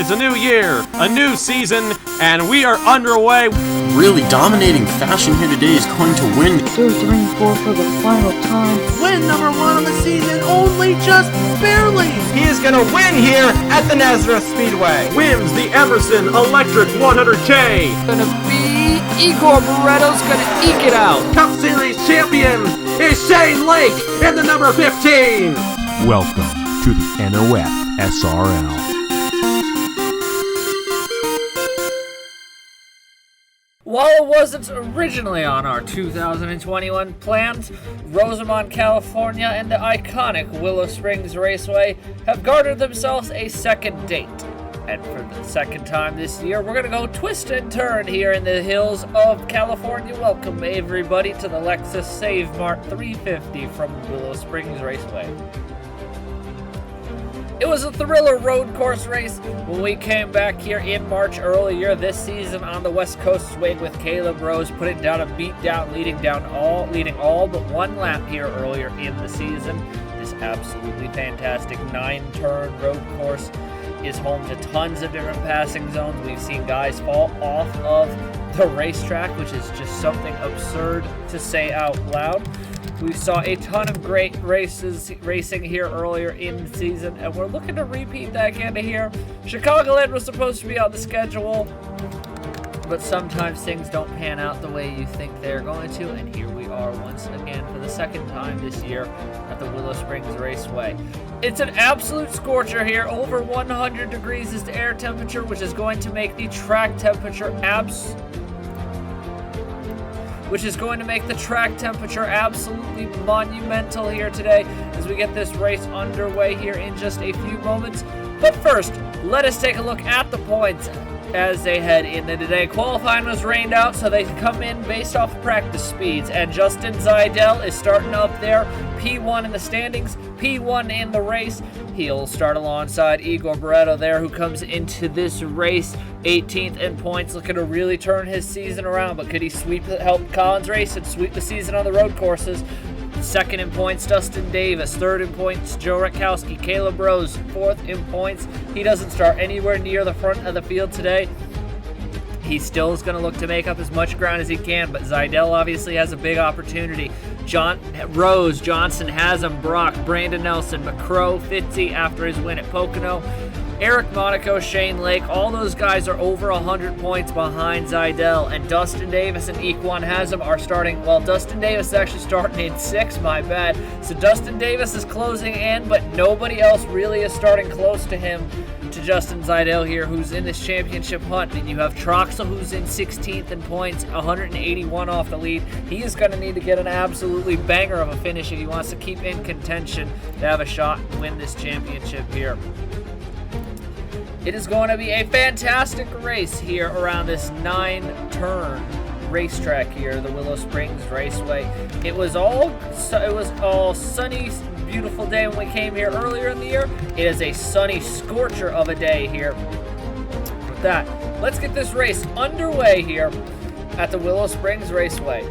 It's a new year, a new season, and we are underway. Really dominating fashion here today is going to win. 2-3-4 for the final time. Win number 1 on the season, only just barely. He is going to win here at the Nazareth Speedway. Wins the Emerson Electric 100K. Gonna be Igor Barretto's gonna eke it out. Cup Series champion is Shane Lake in the number 15. Welcome to the NOFSRL. While it wasn't originally on our 2021 plans, Rosamond, California and the iconic Willow Springs Raceway have garnered themselves a second date. And for the second time this year, we're going to go twist and turn here in the hills of California. Welcome everybody to the Lexus Save Mart 350 from Willow Springs Raceway. It was a thriller road course race when we came back here in March earlier this season on the West Coast swing with Caleb Rose putting down a beatdown, leading all but one lap here earlier in the season. This absolutely fantastic 9-turn road course is home to tons of different passing zones. We've seen guys fall off of the racetrack, which is just something absurd to say out loud. We saw a ton of great racing here earlier in the season, and we're looking to repeat that again here. Chicagoland was supposed to be on the schedule, but sometimes things don't pan out the way you think they're going to, and here we are once again for the second time this year at the Willow Springs Raceway. It's an absolute scorcher here. Over 100 degrees is the air temperature, which is going to make the track temperature absolutely monumental here today as we get this race underway here in just a few moments. But first, let us take a look at the points as they head into today. Qualifying was rained out, so they come in based off of practice speeds, and Justin Zidell is starting up there, P1 in the standings, P1 in the race. He'll start alongside Igor Barretto there, who comes into this race 18th in points, looking to really turn his season around. But could he help Collins race and sweep the season on the road courses? Second in points, Dustin Davis. Third in points, Joe Rutkowski. Caleb Rose, fourth in points. He doesn't start anywhere near the front of the field today. He still is going to look to make up as much ground as he can, but Zidell obviously has a big opportunity. Rose, Johnson, Haslam, Brock, Brandon Nelson, McCrow, Fitzy after his win at Pocono. Eric Monaco, Shane Lake, all those guys are over 100 points behind Zidell, and Dustin Davis and Equan Haslam are starting. Well, Dustin Davis is actually starting in 6th, my bad. So Dustin Davis is closing in, but nobody else really is starting close to him, to Justin Zidell here, who's in this championship hunt. And you have Troxel, who's in 16th in points, 181 off the lead. He is going to need to get an absolutely banger of a finish if he wants to keep in contention to have a shot and win this championship here. It is going to be a fantastic race here around this 9-turn racetrack here, the Willow Springs Raceway. It was all sunny, beautiful day when we came here earlier in the year. It is a sunny scorcher of a day here. With that, let's get this race underway here at the Willow Springs Raceway.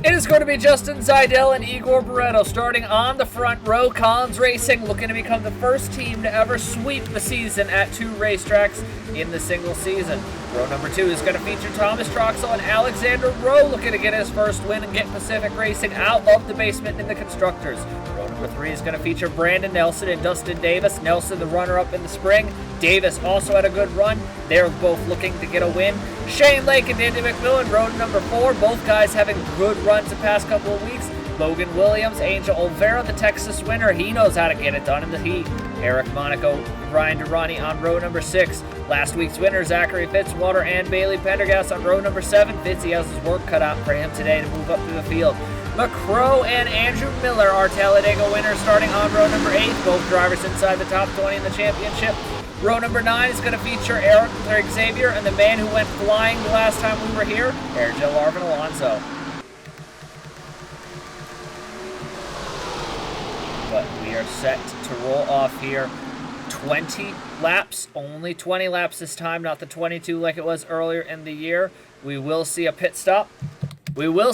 It is going to be Justin Zidell and Igor Barretto starting on the front row. Collins Racing looking to become the first team to ever sweep the season at 2 racetracks in the single season. Row number 2 is going to feature Thomas Troxel and Alexander Rowe looking to get his first win and get Pacific Racing out of the basement in the Constructors. Row number 3 is going to feature Brandon Nelson and Dustin Davis. Nelson, the runner-up in the spring. Davis also had a good run. They're both looking to get a win. Shane Lake and Andy McMillan, row number 4. Both guys having good runs the past couple of weeks. Logan Williams, Angel Olvera, the Texas winner. He knows how to get it done in the heat. Eric Monaco, Ryan Durrani on row number 6. Last week's winner, Zachary Fitzwater and Bailey Pendergast on row number 7. Fitzy has his work cut out for him today to move up through the field. McCrow and Andrew Miller are Talladega winners starting on row number 8. Both drivers inside the top 20 in the championship. Row number 9 is going to feature Eric Xavier and the man who went flying the last time we were here, Ergel Arvin Alonso. But we are set to roll off here. 20 laps, only 20 laps this time, not the 22 like it was earlier in the year. We will see a pit stop. We will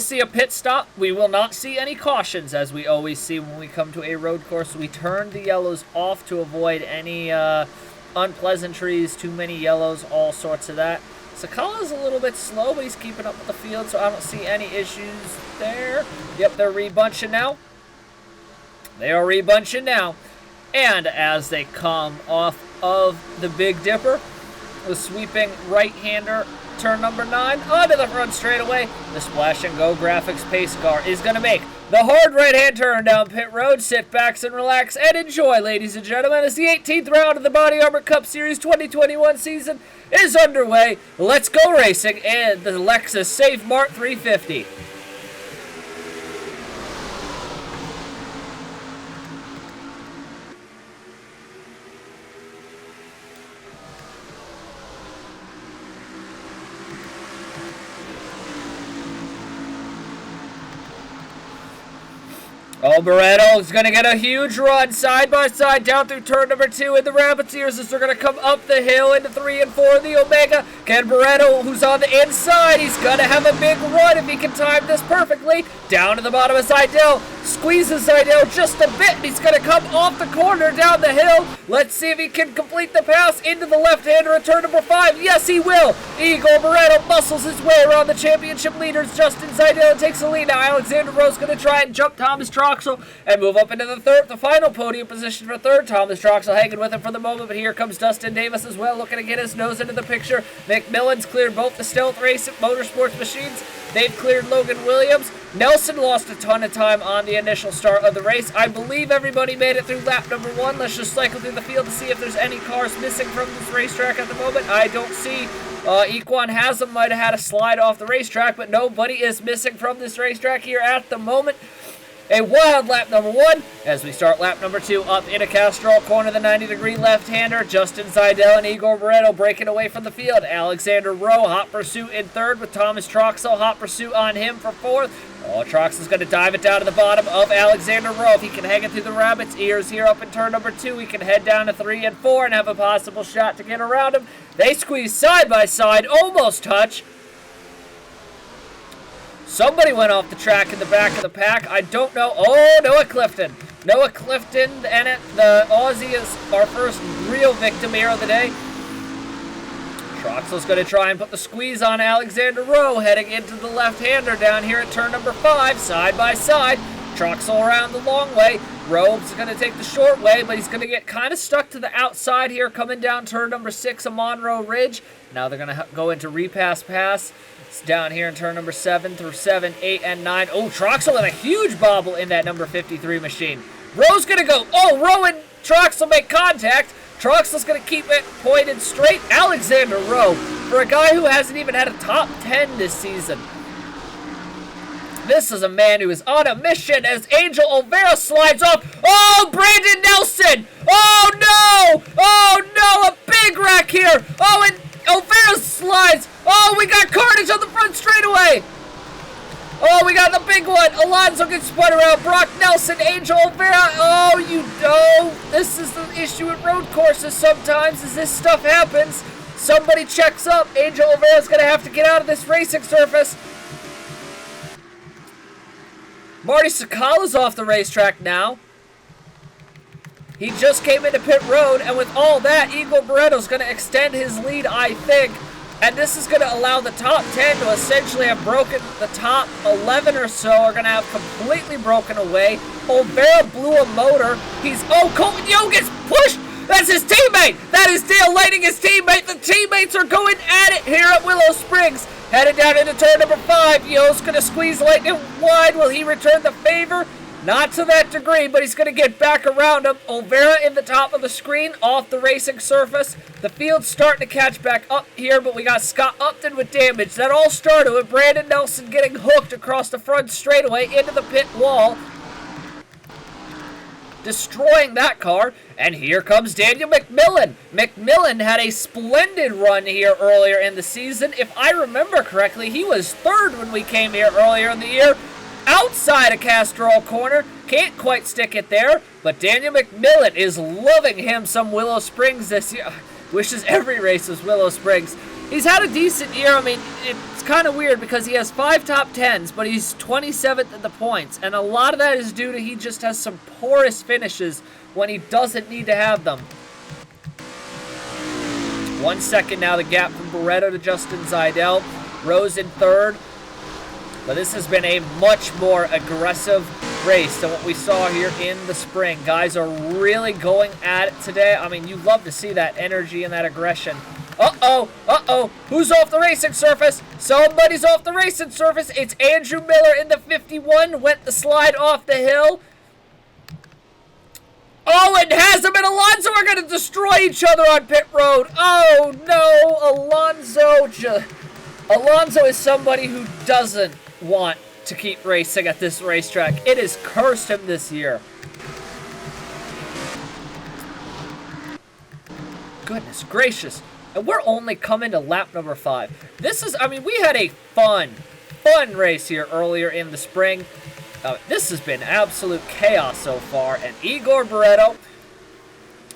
not see any cautions, as we always see when we come to a road course. We turn the yellows off to avoid any unpleasantries, too many yellows, all sorts of that. Sakala's a little bit slow, but he's keeping up with the field, so I don't see any issues there. Yep, they're rebunching now. They are rebunching now. And as they come off of the Big Dipper, the sweeping right-hander, turn number 9, onto the front straightaway. The Splash and Go Graphics pace car is going to make the hard right-hand turn down pit road. Sit back and relax and enjoy, ladies and gentlemen, as the 18th round of the Body Armor Cup Series 2021 season is underway. Let's go racing and the Lexus Safe Mart 350. Oh, Barretto is going to get a huge run side by side down through turn number 2 in the Rabbiteers as they're going to come up the hill into 3 and 4 in the Omega. Can Barretto, who's on the inside, he's going to have a big run if he can time this perfectly. Down to the bottom of Seidel, squeezes Seidel just a bit, and he's going to come off the corner down the hill. Let's see if he can complete the pass into the left-hander at turn number 5. Yes, he will. Igor Barretto muscles his way around the championship leaders. Justin Seidel takes the lead. Now Alexander Rowe's going to try and jump Thomas Troxel and move up into the final podium position for third. Thomas Troxel hanging with him for the moment, but here comes Dustin Davis as well, looking to get his nose into the picture. McMillan's cleared both the Stealth Race Motorsports machines. They've cleared Logan Williams. Nelson lost a ton of time on the initial start of the race. I believe everybody made it through lap number 1. Let's just cycle through the field to see if there's any cars missing from this racetrack at the moment. I don't see. Equan Haslam might have had a slide off the racetrack, but nobody is missing from this racetrack here at the moment. A wild lap number 1 as we start lap number 2 up into Castrol corner, the 90-degree left-hander. Justin Seidel and Igor Barretto breaking away from the field. Alexander Rowe, hot pursuit in third with Thomas Troxel, hot pursuit on him for fourth. Oh, Troxel's going to dive it down to the bottom of Alexander Rowe. If he can hang it through the rabbit's ears here up in turn number 2, he can head down to 3 and 4 and have a possible shot to get around him. They squeeze side by side, almost touch. Somebody went off the track in the back of the pack. I don't know. Oh, Noah Clifton. Noah Clifton, and the Aussie is our first real victim here of the day. Troxel's going to try and put the squeeze on Alexander Rowe, heading into the left-hander down here at turn number 5, side by side. Troxel around the long way. Rowe's going to take the short way, but he's going to get kind of stuck to the outside here, coming down turn number 6 of Monroe Ridge. Now they're going to go into repass pass. It's down here in turn number 7 through 7, 8, and 9. Oh, Troxel and a huge bobble in that number 53 machine. Rowe's going to go. Oh, Rowe and Troxel make contact. Troxel's going to keep it pointed straight. Alexander Rowe, for a guy who hasn't even had a top 10 this season. This is a man who is on a mission as Angel Olvera slides off. Oh, Brandon Nelson! Oh, no! Oh, no! A big wreck here! Oh, and Olvera slides! Oh, we got carnage on the front straightaway! Oh, we got the big one! Alonso gets spun around. Brock Nelson, Angel Olvera. Oh, you know, this is the issue with road courses sometimes, is this stuff happens. Somebody checks up. Angel Olvera's going to have to get out of this racing surface. Marty Sakala's off the racetrack now. He just came into pit road, and with all that, Igor Barretto's going to extend his lead, I think. And this is going to allow the top 10 to essentially have broken. The top 11 or so are going to have completely broken away. Olvera blew a motor. Oh, Colton Yo gets pushed. That's his teammate. That is Dale Lighting, his teammate. The teammates are going at it here at Willow Springs. Headed down into turn number 5. Yo's going to squeeze Lightning wide. Will he return the favor? Not to that degree, but he's going to get back around him. Olvera in the top of the screen, off the racing surface. The field's starting to catch back up here, but we got Scott Upton with damage. That all started with Brandon Nelson getting hooked across the front straightaway into the pit wall, destroying that car. And here comes Daniel McMillan. McMillan had a splendid run here earlier in the season. If I remember correctly, he was third when we came here earlier in the year. Outside of Castrol corner, can't quite stick it there, but Daniel McMillan is loving him some Willow Springs this year. Wishes every race was Willow Springs. He's had a decent year. I mean, it's kind of weird because he has 5 top 10s, but he's 27th in the points, and a lot of that is due to he just has some porous finishes when he doesn't need to have them. 1 second now, the gap from Barretto to Justin Zeidel. Rose in third. But this has been a much more aggressive race than what we saw here in the spring. Guys are really going at it today. I mean, you love to see that energy and that aggression. Uh-oh. Who's off the racing surface? Somebody's off the racing surface. It's Andrew Miller in the 51. Went the slide off the hill. Oh, and Haslam and Alonso are going to destroy each other on pit road. Oh, no. Alonso is somebody who doesn't want to keep racing at this racetrack. It has cursed him this year. Goodness gracious. And we're only coming to lap number 5. This is, I mean, we had a fun race here earlier in the spring. This has been absolute chaos so far. And Igor Barretto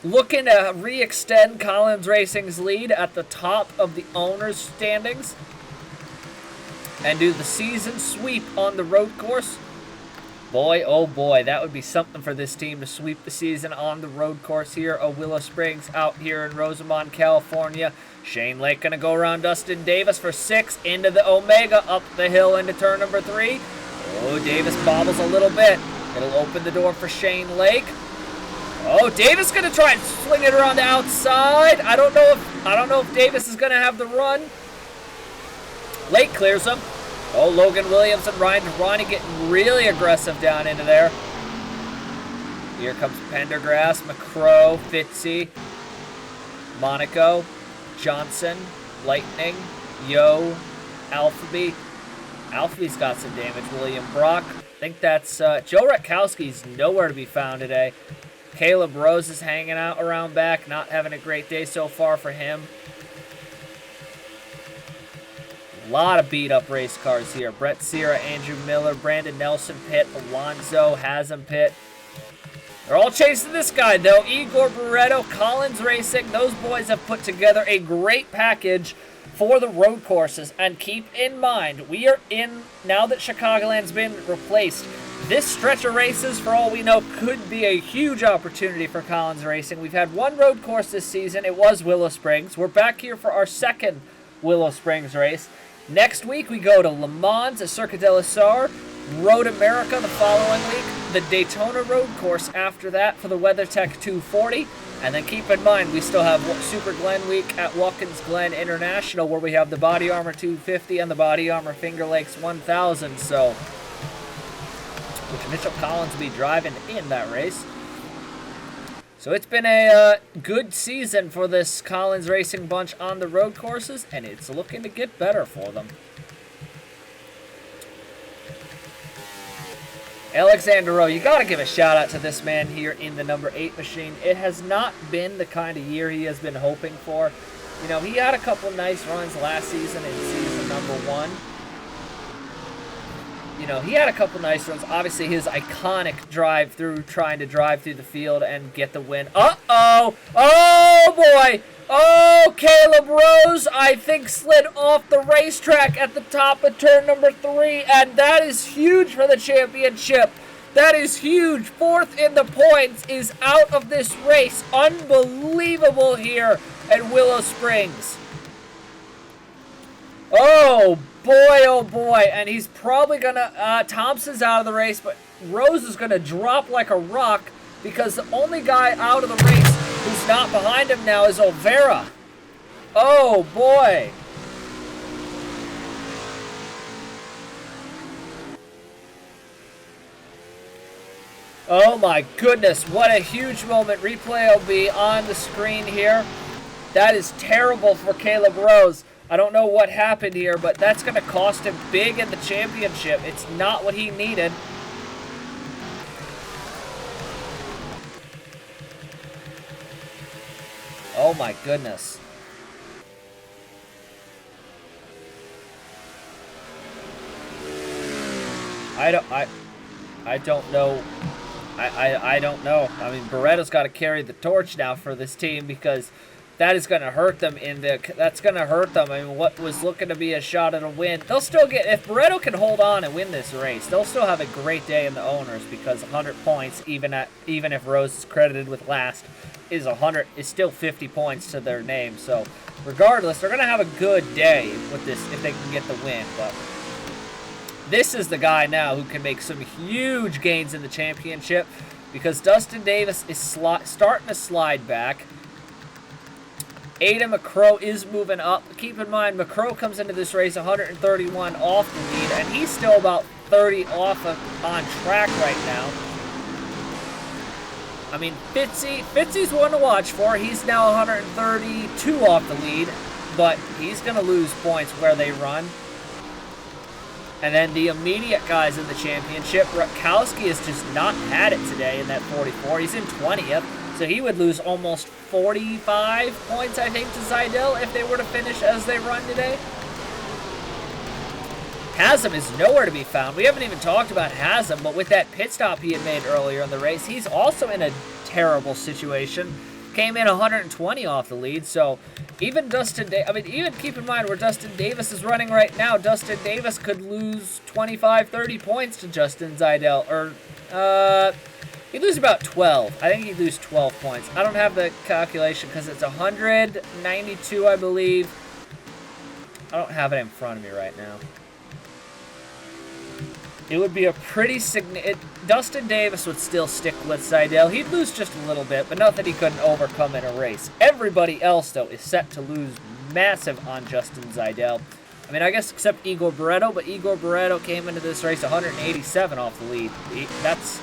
looking to re-extend Collins Racing's lead at the top of the owners' standings and do the season sweep on the road course. Boy, oh boy, that would be something for this team to sweep the season on the road course here at Willow Springs out here in Rosamond, California. Shane Lake going to go around Dustin Davis for 6 into the Omega, up the hill into turn number 3. Oh, Davis bobbles a little bit. It'll open the door for Shane Lake. Oh, Davis going to try and swing it around the outside. I don't know if Davis is going to have the run. Lake clears him. Oh, Logan Williams and Ryan Ronnie getting really aggressive down into there. Here comes Pendergrass, McCrow, Fitzy, Monaco, Johnson, Lightning, Yo, Alphaby. Alphaby's got some damage. William Brock. I think that's Joe Rutkowski's nowhere to be found today. Caleb Rose is hanging out around back, not having a great day so far for him. A lot of beat-up race cars here. Brett Sierra, Andrew Miller, Brandon Nelson pit, Alonso Haslam pit. They're all chasing this guy, though. Igor Barretto, Collins Racing. Those boys have put together a great package for the road courses. And keep in mind, we are in, now that Chicagoland's been replaced, this stretch of races, for all we know, could be a huge opportunity for Collins Racing. We've had one road course this season. It was Willow Springs. We're back here for our second Willow Springs race. Next week, we go to Le Mans at Circuit de la Sarre, Road America the following week, the Daytona Road Course after that for the WeatherTech 240, and then keep in mind, we still have Super Glen Week at Watkins Glen International, where we have the Body Armor 250 and the Body Armor Finger Lakes 1000, so, which Mitchell Collins will be driving in that race. So it's been a good season for this Collins Racing bunch on the road courses, and it's looking to get better for them. Alexander Rowe, you got to give a shout out to this man here in the number 8 machine. It has not been the kind of year he has been hoping for. You know, he had a couple nice runs last season in season number 1. You know, he had a couple nice runs. Obviously, his iconic drive-through, trying to drive through the field and get the win. Uh-oh! Oh, boy! Oh, Caleb Rose, I think, slid off the racetrack at the top of turn number 3, and that is huge for the championship. That is huge. 4th in the points, is out of this race. Unbelievable here at Willow Springs. Oh, boy, and he's probably gonna, Thompson's out of the race, but Rose is gonna drop like a rock because the only guy out of the race who's not behind him now is Olvera. Oh, boy. Oh, my goodness, what a huge moment. Replay will be on the screen here. That is terrible for Caleb Rose. I don't know what happened here, but that's going to cost him big in the championship. It's not what he needed. Oh my goodness. I don't know. I don't know. I mean, Barretto's got to carry the torch now for this team because that is going to hurt them that's going to hurt them. I mean, what was looking to be a shot at a win, they'll still get, if Barretto can hold on and win this race, they'll still have a great day in the owners because 100 points, even if Rose is credited with last, is still 50 points to their name. So regardless, they're going to have a good day with this if they can get the win. But this is the guy now who can make some huge gains in the championship because Dustin Davis is starting to slide back. Aiden McCrow is moving up. Keep in mind, McCrow comes into this race 131 off the lead, and he's still about 30 off on track right now. I mean, Fitzy's one to watch for. He's now 132 off the lead, but he's going to lose points where they run. And then the immediate guys in the championship, Rutkowski has just not had it today in that 44. He's in 20th, so he would lose almost 45 points, I think, to Seidel if they were to finish as they run today. Haslam is nowhere to be found. We haven't even talked about Haslam, but with that pit stop he had made earlier in the race, he's also in a terrible situation. Came in 120 off the lead, so even even keep in mind where Dustin Davis is running right now, Dustin Davis could lose 25, 30 points to Justin Seidel, or, he'd lose about 12. I think he'd lose 12 points. I don't have the calculation because it's 192, I believe. I don't have it in front of me right now. It would be a pretty significant... Dustin Davis would still stick with Seidel. He'd lose just a little bit, but nothing he couldn't overcome in a race. Everybody else, though, is set to lose massive on Justin Seidel. I mean, I guess except Igor Barreto, but Igor Barreto came into this race 187 off the lead. That's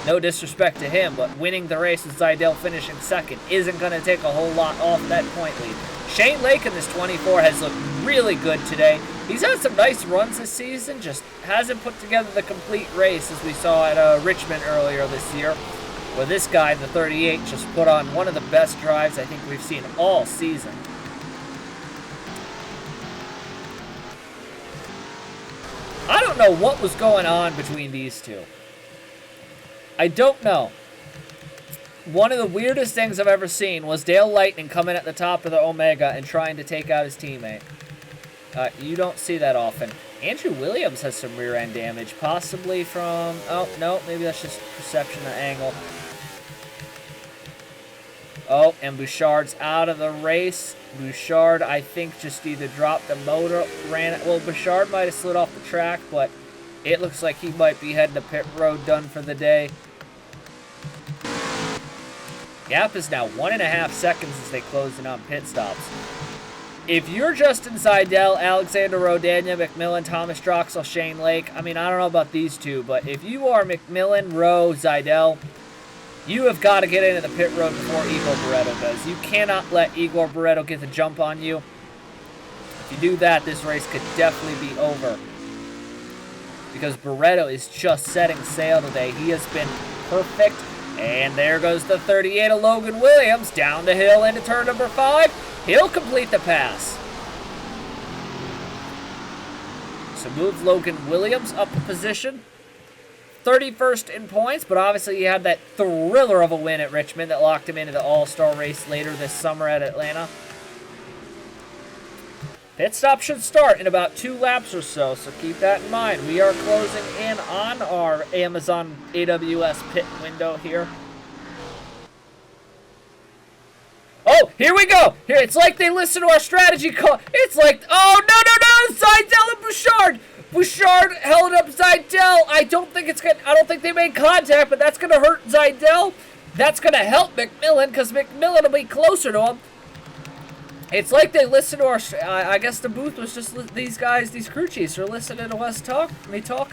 no disrespect to him, but winning the race with Seidel finishing second isn't going to take a whole lot off that point lead. Shane Lake in this 24 has looked really good today. He's had some nice runs this season, just hasn't put together the complete race as we saw at Richmond earlier this year, where this guy in the 38 just put on one of the best drives I think we've seen all season. I don't know what was going on between these two. I don't know. One of the weirdest things I've ever seen was Dale Lightning coming at the top of the Omega and trying to take out his teammate. You don't see that often. Andrew Williams has some rear end damage, possibly from... Oh, no, maybe that's just perception of angle. Oh, and Bouchard's out of the race. Bouchard, I think, just either dropped the motor, well, Bouchard might have slid off the track, but it looks like he might be heading to pit road, done for the day. Gap is now 1.5 seconds as they close in on pit stops. If you're Justin Seidel, Alexander Rodania, McMillan, Thomas Droxel, Shane Lake, I mean, I don't know about these two, but if you are McMillan, Rowe, Seidel, you have got to get into the pit road before Igor Barreto does. You cannot let Igor Barreto get the jump on you. If you do that, this race could definitely be over. Because Barreto is just setting sail today. He has been perfect. And there goes the 38 of Logan Williams down the hill into turn number 5. He'll complete the pass. So move Logan Williams up a position. 31st in points, but obviously he had that thriller of a win at Richmond that locked him into the All-Star race later this summer at Atlanta. Pit stop should start in about 2 laps or so keep that in mind. We are closing in on our Amazon AWS pit window here. Oh, here we go. Here, it's like they listen to our strategy call. It's like, oh, no, Seidel and Bouchard. Bouchard held up Seidel. I don't think they made contact, but that's going to hurt Seidel. That's going to help McMillan because McMillan will be closer to him. It's like they listen to our, I guess the booth was just, these guys, these crew chiefs are listening to us talk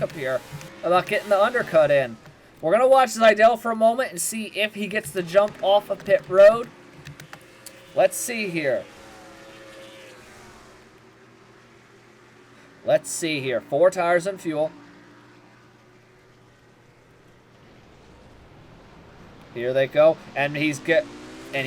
up here about getting the undercut in. We're going to watch Seidel for a moment and see if he gets the jump off of pit road. Let's see here. 4 tires and fuel. Here they go. And he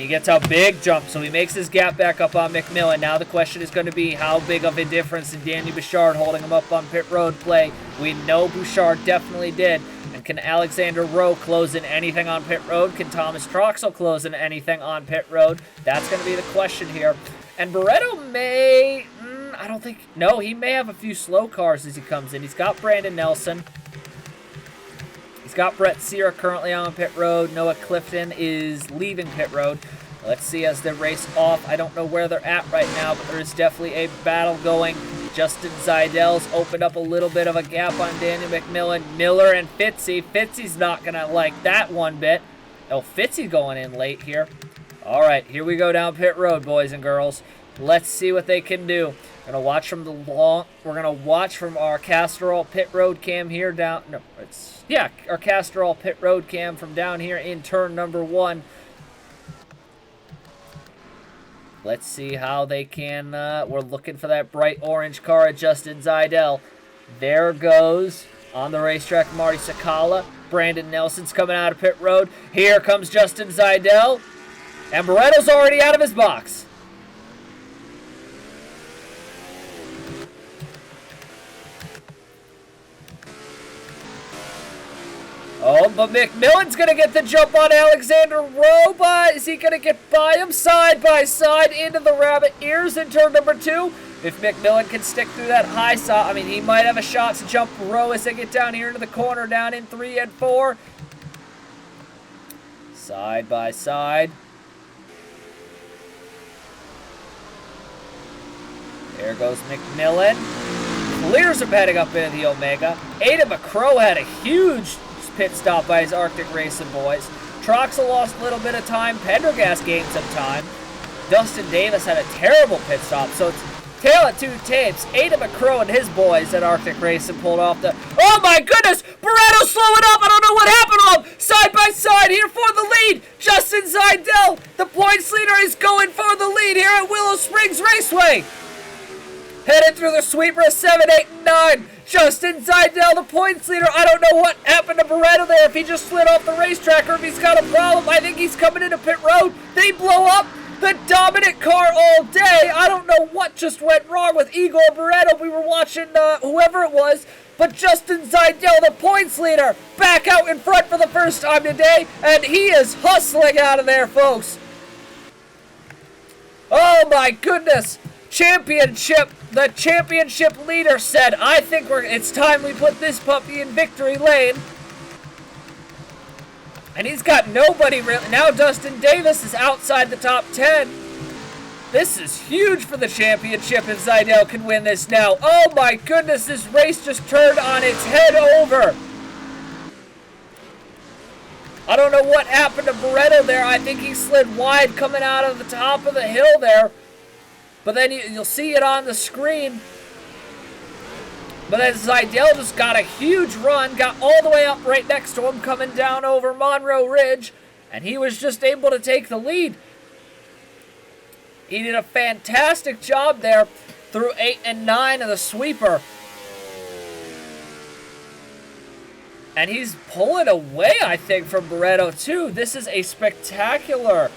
gets a big jump, so he makes his gap back up on McMillan. Now the question is going to be how big of a difference did Danny Bouchard holding him up on pit road play? We know Bouchard definitely did. And can Alexander Rowe close in anything on pit road? Can Thomas Troxel close in anything on pit road? That's going to be the question here. And Barreto may... I don't think... No, he may have a few slow cars as he comes in. He's got Brandon Nelson. He's got Brett Sear currently on pit road. Noah Clifton is leaving pit road. Let's see as they race off. I don't know where they're at right now, but there is definitely a battle going. Justin Zeidel's opened up a little bit of a gap on Daniel McMillan. Miller and Fitzy. Fitzy's not going to like that one bit. Oh, Fitzy going in late here. All right, here we go down pit road, boys and girls. Let's see what they can do. We're gonna watch from we're gonna watch from our Castrol pit road cam here down. No, our Castrol pit road cam from down here in turn number 1. Let's see how they can. We're looking for that bright orange car at Justin Zeidel. There goes on the racetrack Marty Sakala. Brandon Nelson's coming out of pit road. Here comes Justin Zeidel, and Barretto's already out of his box. Oh, but McMillan's going to get the jump on Alexander Rowe, but is he going to get by him? Side by side into the rabbit ears in turn number 2. If McMillan can stick through that high side, I mean, he might have a shot to jump Rowe as they get down here into the corner, down in 3 and 4. Side by side. There goes McMillan. Clears him heading up into the Omega. Ada McCrow had a huge pit stop by his Arctic Racing boys. Troxel lost a little bit of time. Pendergast gained some time. Dustin Davis had a terrible pit stop. So it's tail at 2 tapes. Ada McCrow and his boys at Arctic Racing pulled off the... Oh my goodness! Barretto slowing up! I don't know what happened to him! Side by side here for the lead! Justin Zeidel, the points leader, is going for the lead here at Willow Springs Raceway! Headed through the sweeper of 7, 8, and 9. Justin Zeidel, the points leader. I don't know what happened to Barretto there, if he just slid off the racetrack or if he's got a problem. I think he's coming into pit road. They blow up the dominant car all day. I don't know what just went wrong with Igor Barretto. We were watching whoever it was, but Justin Zeidel, the points leader, back out in front for the first time today, and he is hustling out of there, folks. Oh my goodness. The championship leader said, I think it's time we put this puppy in victory lane. And he's got nobody really. Now Dustin Davis is outside the top 10. This is huge for the championship if Zeidel can win this now. Oh my goodness, this race just turned on its head over. I don't know what happened to Barretto there. I think he slid wide coming out of the top of the hill there. But then you'll see it on the screen. But then Zeidel just got a huge run, got all the way up right next to him, coming down over Monroe Ridge, and he was just able to take the lead. He did a fantastic job there through 8 and 9 of the sweeper. And he's pulling away, I think, from Barretto, too. This is a spectacular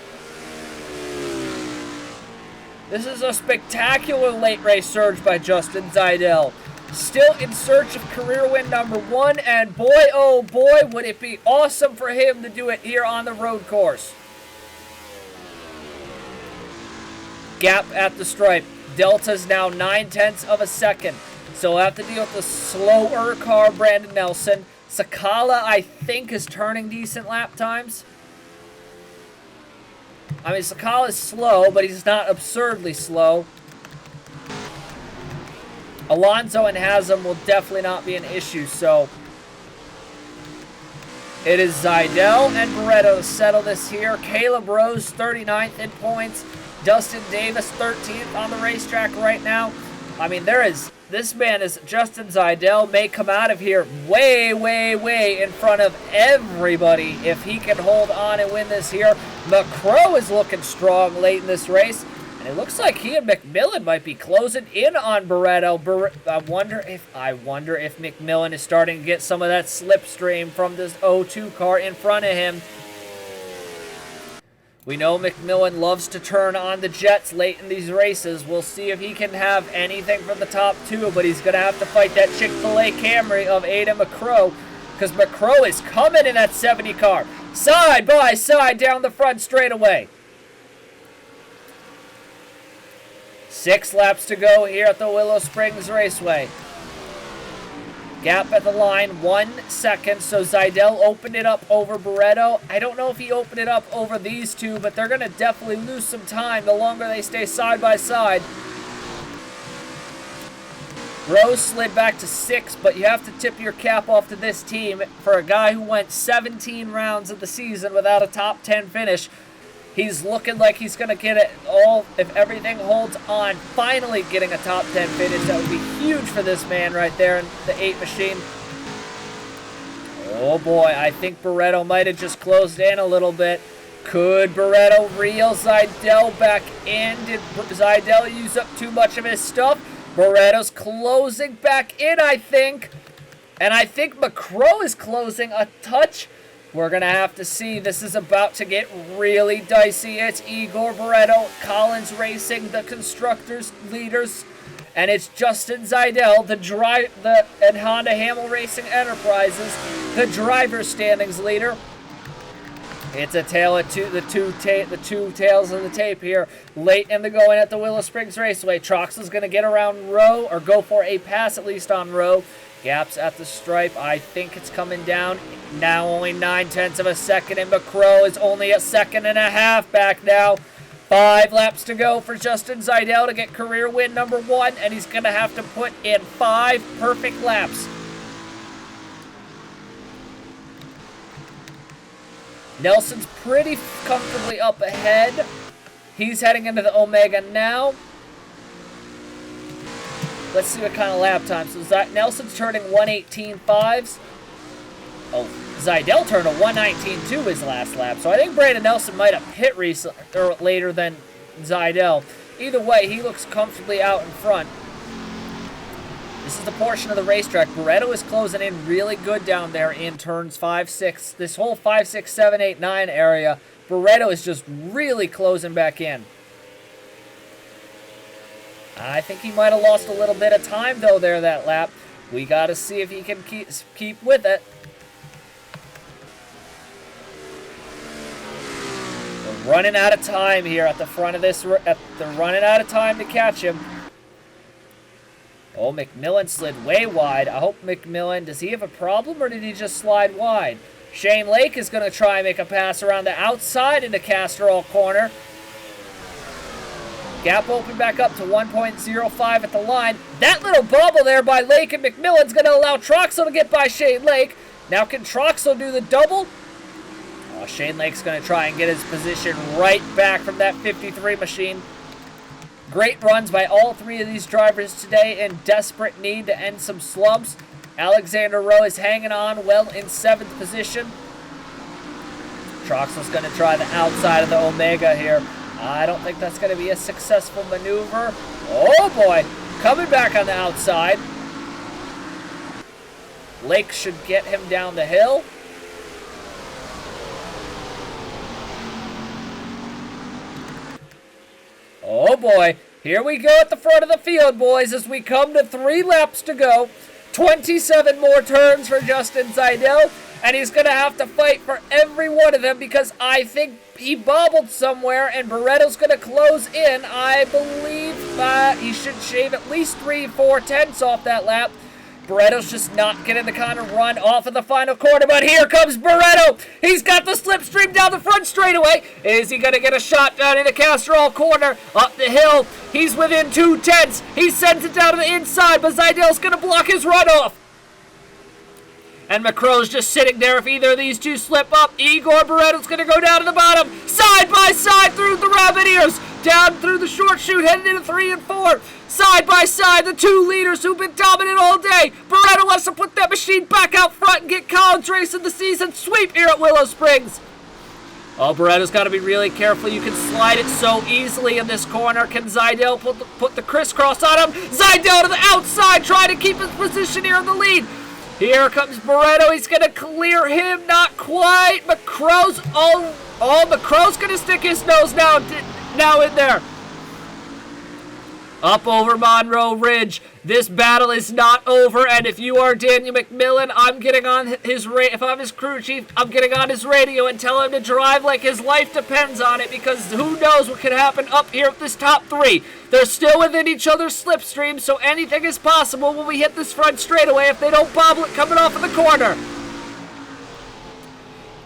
late race surge by Justin Zeidel. Still in search of career win number 1, and boy, oh boy, would it be awesome for him to do it here on the road course. Gap at the stripe. Delta's now 9/10 of a second. So we'll have to deal with the slower car, Brandon Nelson. Sakala, I think, is turning decent lap times. I mean, Sakala's slow, but he's not absurdly slow. Alonso and Haslam will definitely not be an issue, so it is Zeidel and Barretto to settle this here. Caleb Rose, 39th in points. Dustin Davis, 13th on the racetrack right now. I mean, this man is Justin Zeidel, may come out of here way, way, way in front of everybody if he can hold on and win this here. McCrow is looking strong late in this race, and it looks like he and McMillan might be closing in on Barretto. I wonder if McMillan is starting to get some of that slipstream from this 02 car in front of him. We know McMillan loves to turn on the jets late in these races. We'll see if he can have anything from the top 2, but he's going to have to fight that Chick-fil-A Camry of Ada McCrow, because McCrow is coming in that 70 car. Side by side down the front straightaway. 6 laps to go here at the Willow Springs Raceway. Gap at the line, 1 second. So Zidell opened it up over Barretto. I don't know if he opened it up over these two, but they're going to definitely lose some time the longer they stay side by side. Rose slid back to 6, but you have to tip your cap off to this team for a guy who went 17 rounds of the season without a top 10 finish. He's looking like he's going to get it all if everything holds on. Finally getting a top 10 finish. That would be huge for this man right there in the 8 machine. Oh boy, I think Barretto might have just closed in a little bit. Could Barretto reel Zidell back in? Did Zidell use up too much of his stuff? Barretto's closing back in, I think. And I think McCrow is closing a touch. We're going to have to see. This is about to get really dicey. It's Igor Barretto, Collins Racing, the constructors, leaders. And it's Justin Zidell, and Honda Hamill Racing Enterprises, the driver standings leader. It's a tale of the two tails of the tape here. Late in the going at the Willow Springs Raceway. Troxel's going to get around Rowe, or go for a pass at least on Rowe. Gaps at the stripe. I think it's coming down. Now only 9/10 of a second, and McCrow is only a second and a half back now. 5 laps to go for Justin Zidell to get career win number 1, and he's going to have to put in 5 perfect laps. Nelson's pretty comfortably up ahead. He's heading into the Omega now. Let's see what kind of lap time. So Nelson's turning 1:18.5s. Oh, Zidell turned a 1:19.2 his last lap. So I think Brandon Nelson might have hit later than Zidell. Either way, he looks comfortably out in front. This is the portion of the racetrack. Barretto is closing in really good down there in turns 5, 6. This whole 5, 6, 7, 8, 9 area, Barretto is just really closing back in. I think he might have lost a little bit of time, though, there that lap. We got to see if he can keep with it. We're running out of time here at the front of this. They're running out of time to catch him. Oh, McMillan slid way wide. I hope McMillan, does he have a problem or did he just slide wide? Shane Lake is going to try and make a pass around the outside into Castrol corner. Gap open back up to 1.05 at the line. That little bubble there by Lake and McMillan's going to allow Troxel to get by Shane Lake. Now can Troxel do the double? Oh, Shane Lake's going to try and get his position right back from that 53 machine. Great runs by all 3 of these drivers today in desperate need to end some slumps. Alexander Rowe is hanging on well in 7th position. Troxel's going to try the outside of the Omega here. I don't think that's going to be a successful maneuver. Oh boy, coming back on the outside. Lake should get him down the hill. Oh boy, here we go at the front of the field, boys, as we come to 3 laps to go. 27 more turns for Justin Zidell, and he's going to have to fight for every one of them because I think he bobbled somewhere, and Barretto's going to close in. I believe he should shave at least 3-4 tenths off that lap. Barretto's just not getting the kind of run off of the final corner, but here comes Barretto. He's got the slipstream down the front straightaway. Is he going to get a shot down into Castrol corner? Up the hill. He's within 2 tenths. He sends it down to the inside, but Zidell's going to block his runoff. And McCrow's just sitting there. If either of these two slip up, Igor Barretto's going to go down to the bottom. Side by side through the rabbit ears. Down through the short chute, heading into 3 and 4. Side by side, the 2 leaders who've been dominant all day. Barretto wants to put that machine back out front and get Collins racing the season sweep here at Willow Springs. Oh, Barretto's got to be really careful. You can slide it so easily in this corner. Can Zidell put the crisscross on him? Zidell to the outside, trying to keep his position here in the lead. Here comes Barretto. He's going to clear him. Not quite. McCrow's McCrow's going to stick his nose now in there. Up over Monroe Ridge. This battle is not over, and if you are Daniel McMillan, I'm getting on his if I'm his crew chief, I'm getting on his radio and tell him to drive like his life depends on it, because who knows what could happen up here with this top three. They're still within each other's slipstream, so anything is possible when we hit this front straightaway if they don't bobble it coming off of the corner.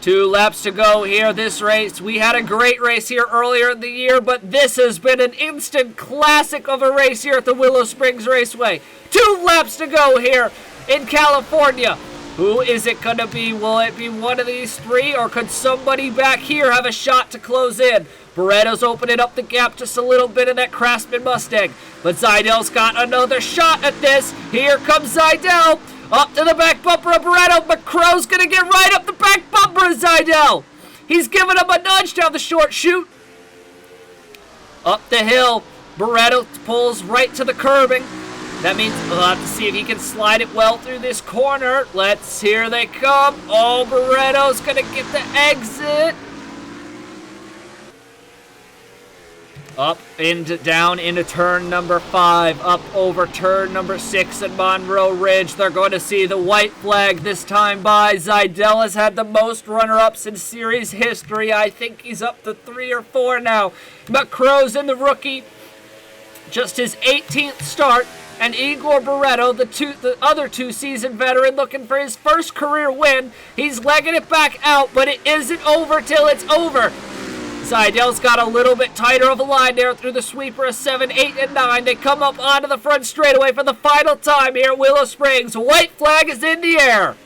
2 laps to go here this race. We had a great race here earlier in the year, but this has been an instant classic of a race here at the Willow Springs Raceway. 2 laps to go here in California. Who is it going to be? Will it be one of these 3, or could somebody back here have a shot to close in? Barretto's opening up the gap just a little bit in that Craftsman Mustang, but Zeidel's got another shot at this. Here comes Zeidel. Up to the back bumper of Barretto. McCrow's going to get right up the back bumper of Zeidel. He's giving him a nudge down the short chute. Up the hill. Barretto pulls right to the curbing. That means we'll have to see if he can slide it well through this corner. Here they come. Oh, Barretto's going to get the exit. Up down into turn number 5, up over turn number 6 at Monroe Ridge. They're going to see the white flag this time by Zeidel. Has had the most runner-ups in series history. I think he's up to 3 or 4 now. McCrow's in the rookie, just his 18th start, and Igor Barretto, the other 2-season veteran, looking for his first career win. He's legging it back out, but it isn't over till it's over. Zeidel's got a little bit tighter of a line there through the sweeper of 7, 8, and 9. They come up onto the front straightaway for the final time here at Willow Springs. White flag is in the air.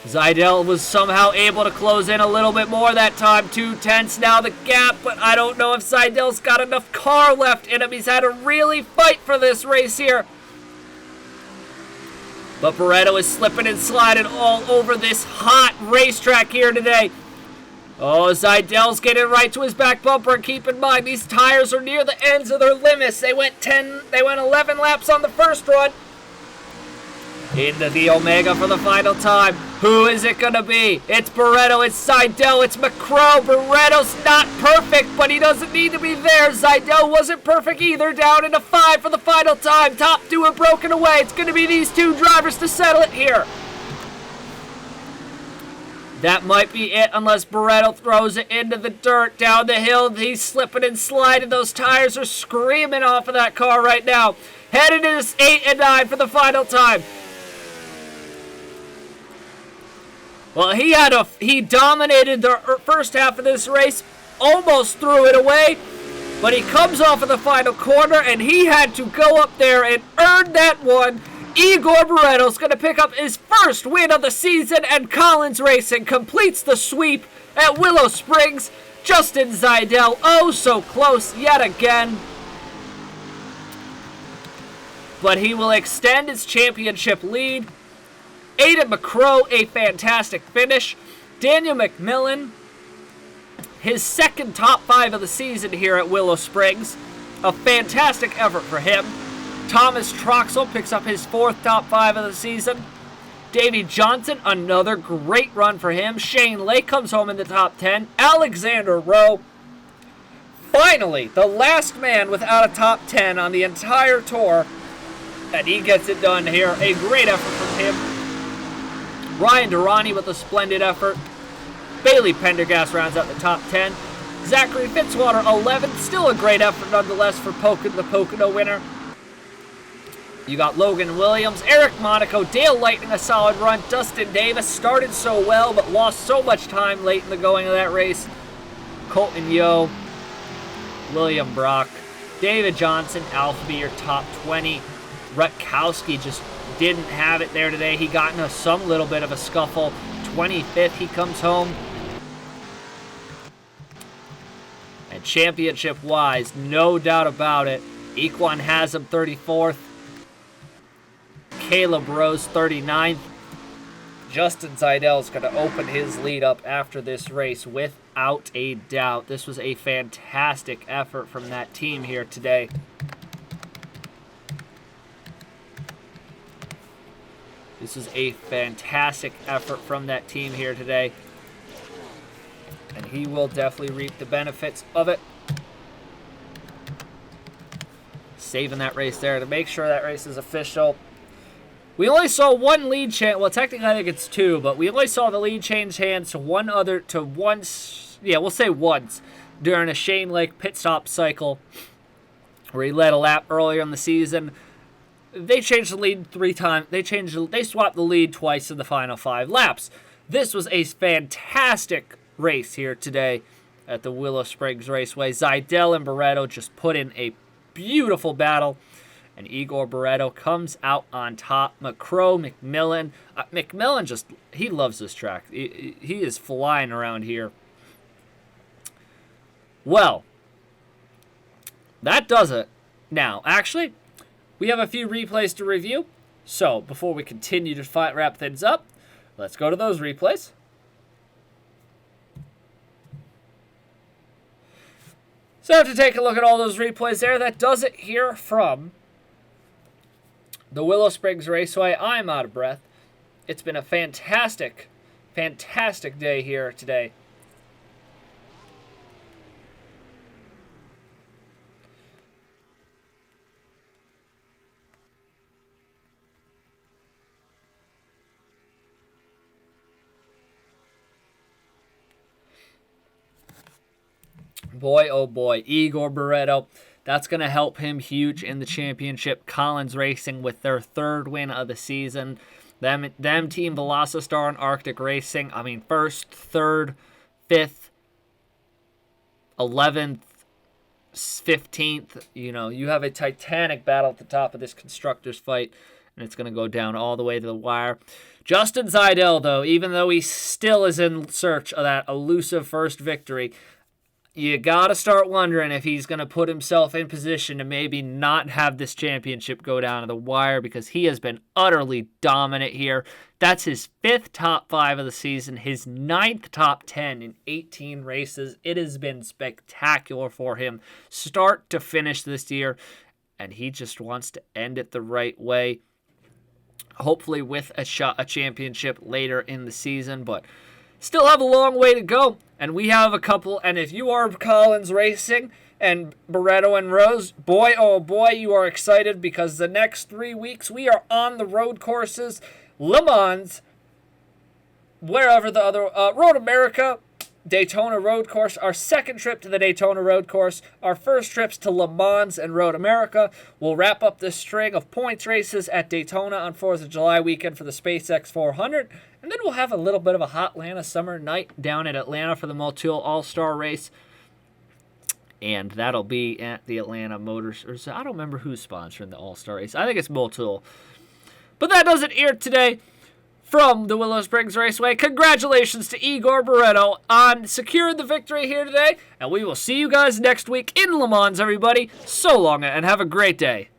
Zeidel was somehow able to close in a little bit more that time. 2/10 now the gap, but I don't know if Zeidel's got enough car left in him. He's had to really fight for this race here. But Barretto is slipping and sliding all over this hot racetrack here today. Oh, Zeidel's getting right to his back bumper, and keep in mind, these tires are near the ends of their limits. They went 11 laps on the first run. Into the Omega for the final time. Who is it going to be? It's Barretto, it's Zeidel, it's McCrow. Barretto's not perfect, but he doesn't need to be there. Zeidel wasn't perfect either, down into 5 for the final time. Top 2 have broken away. It's going to be these 2 drivers to settle it here. That might be it unless Barretto throws it into the dirt down the hill. He's slipping and sliding. Those tires are screaming off of that car right now. Headed into 8 and 9 for the final time. Well, he dominated the first half of this race, almost threw it away, but he comes off of the final corner, and he had to go up there and earn that one. Igor Barretto's going to pick up his first win of the season, and Collins Racing completes the sweep at Willow Springs. Justin Zeidel, oh so close yet again. But he will extend his championship lead. Aidan McCrow, a fantastic finish. Daniel McMillan, his second top 5 of the season here at Willow Springs. A fantastic effort for him. Thomas Troxel picks up his 4th top 5 of the season. Davey Johnson, another great run for him. Shane Lake comes home in the top 10. Alexander Rowe, finally, the last man without a top 10 on the entire tour. And he gets it done here. A great effort from him. Ryan Durrani with a splendid effort. Bailey Pendergast rounds out the top 10. Zachary Fitzwater, 11th. Still a great effort nonetheless for the Pocono winner. You got Logan Williams, Eric Monaco, Dale Lightning, a solid run. Dustin Davis started so well, but lost so much time late in the going of that race. Colton Yo, William Brock, David Johnson, Alphabet, your top 20. Rutkowski just didn't have it there today. He got into some little bit of a scuffle. 25th, he comes home. And championship-wise, no doubt about it, Equan has him 34th. Caleb Rose 39th. Justin Zeidel is going to open his lead up after this race without a doubt. This was a fantastic effort from that team here today. This is a fantastic effort from that team here today. And he will definitely reap the benefits of it. saving that race there to make sure that race is official. We only saw one lead change. Well, technically I think it's two, but we only saw the lead change hands to once. Yeah, we'll say once during a Shane Lake pit stop cycle where he led a lap earlier in the season. They changed the lead 3 times. They swapped the lead twice in the final 5 laps. This was a fantastic race here today at the Willow Springs Raceway. Zidell and Barreto just put in a beautiful battle, and Igor Barreto comes out on top. McMillan just, he loves this track. He is flying around here. Well, that does it. Now, actually, we have a few replays to review. So, before we continue to wrap things up, let's go to those replays. So, to take a look at all those replays there, that does it here from the Willow Springs Raceway. I'm out of breath. It's been a fantastic, fantastic day here today. Boy, oh boy, Igor Barreto. That's going to help him huge in the championship. Collins Racing with their 3rd win of the season. Them Team Velocistar and Arctic Racing. I mean, 1st, 3rd, 5th, 11th, 15th. You know, you have a titanic battle at the top of this constructors fight, and it's going to go down all the way to the wire. Justin Zidell, though, even though he still is in search of that elusive first victory, you got to start wondering if he's going to put himself in position to maybe not have this championship go down to the wire, because he has been utterly dominant here. That's his 5th top 5 of the season, his 9th top 10 in 18 races. It has been spectacular for him start to finish this year, and he just wants to end it the right way, hopefully with a championship later in the season, but still have a long way to go. And we have a couple, and if you are Collins Racing and Barreto and Rose, boy, oh boy, you are excited, because the next 3 weeks we are on the road courses. Le Mans, wherever the other, Road America, Daytona Road Course, our 2nd trip to the Daytona Road Course, our 1st trips to Le Mans and Road America. We'll wrap up this string of points races at Daytona on 4th of July weekend for the SpaceX 400, and then we'll have a little bit of a hot Atlanta summer night down at Atlanta for the Motul All-Star Race, and that'll be at the Atlanta Motors, or I don't remember who's sponsoring the All-Star Race. I think it's Motul. But that does it here today from the Willow Springs Raceway. Congratulations to Igor Barreto on securing the victory here today, and we will see you guys next week in Le Mans, everybody. So long, and have a great day.